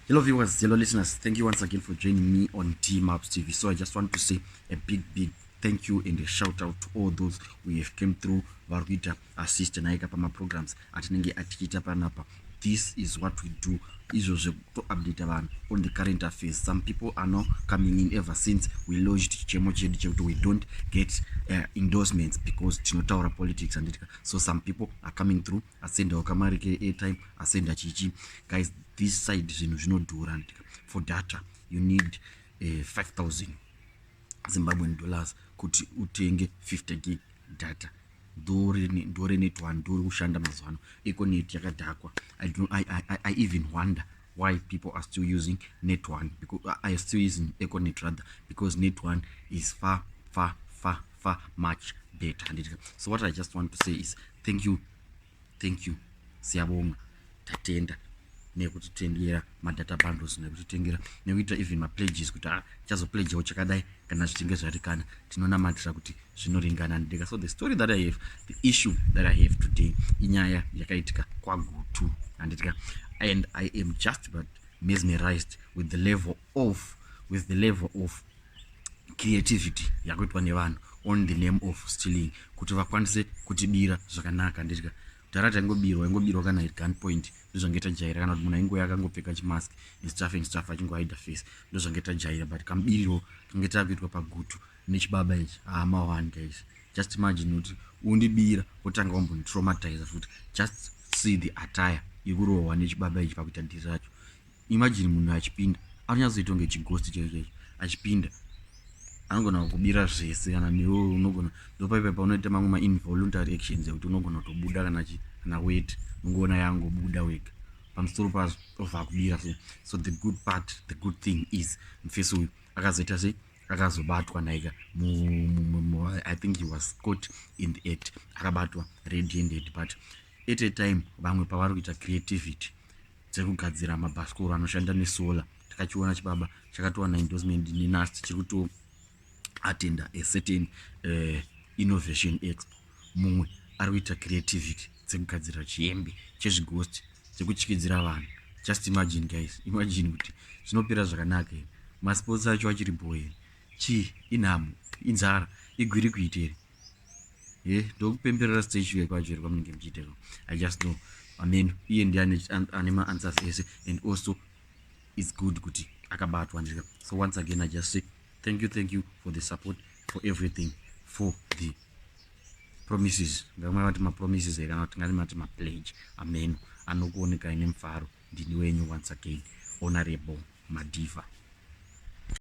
Hello viewers, hello listeners, thank you once again for joining me on Team-Ups TV. So I just want to say a big thank you and a shout out to all those who have came through varkuita assist naika pama programs atinenge atichita panapa. This is what we do, izvozvo to update vanhu on the current affairs. Some people are now coming in ever since we launched chemo chedu chekuti we don't get endorsements because tinotaura politics and so some people are coming through asenda kamari ke airtime asenda chichi. Guys, this side zvinhu zvinodhura. For data you need 5,000 Zimbabwean dollars kuti utenge 50 gig data. Dore net one dore kushanda mazano econet yakadhakwa. I even wonder why people are still using net one, because I are still using econet rather, because net one is far much better. So what I just want to say is thank you siyabonga tatenda nekutitengera madata bundles nekutitengera nekuita even mapledges kuti chazopledgewo chakadai kana zvichinge zvarikana tinonamatira kuti zvinoringana ndeka. So the story that I have, the issue that I have today inyaya yakaitika kwaGutu and I am just but mesmerized with the level of creativity yakuitwa nevanhu on the name of stealing kuti vakwanise kutibira zvakanaka. Tarata ingobirwa kana at gunpoint ndozvangeta jaira kana kuti munhu aingoya akangopfeka chimask stuff achingohide face ndozvangeta jaira, but kambiriro kangeta kuitwa paGutu nechibaba ichi one guys. Just imagine kuti undibira wotanga wambonitraumatize futi. Just see the attire ikurohwa nechibaba ichi pakuita dhiri racho. Imagine munhu achipinda anonyatsoita kunge chighost chaicho achipinda anogona kubira zvese kana newe unogona ndopaipa paunoita mamwe ma-involuntary actions ekuti unogona kutobuda kana wait ungoona yangobuda wega pamusoro pazvo obva kubira. So the good thing is mufesi uyu akazoita sei akazobatwa naika I think he was caught in the act, akabatwa red-handed. But at a time vamwe pavari kuita creativity dzekugadzira mabhasikoro anoshanda nesolar, takachiona chibaba chakatowana endorsement neNAST chekuto attend a certain innovation expo. Mumwe ari kuita creativity dzekugadzira chihembe chezvighost dzekutyisidzira vanhu. Just imagine guys, imagine kuti zvinopera zvakanaka here. Masports acho achiri boy inhamo inzara igwiri kuita here ndokupemberera stage kwacho here kwamunenge muchiiteko. I just know iye ndiye ane ma-answers ese, and also it's good kuti akabatwa. So once again I just say thank you for the support, for everything, for the promises. Ngamwe vati ma-promises kana kuti ngati mati ma-pledge amen anokuoneka ine mfaro. Ndini wenyu once again Honorable Madiva.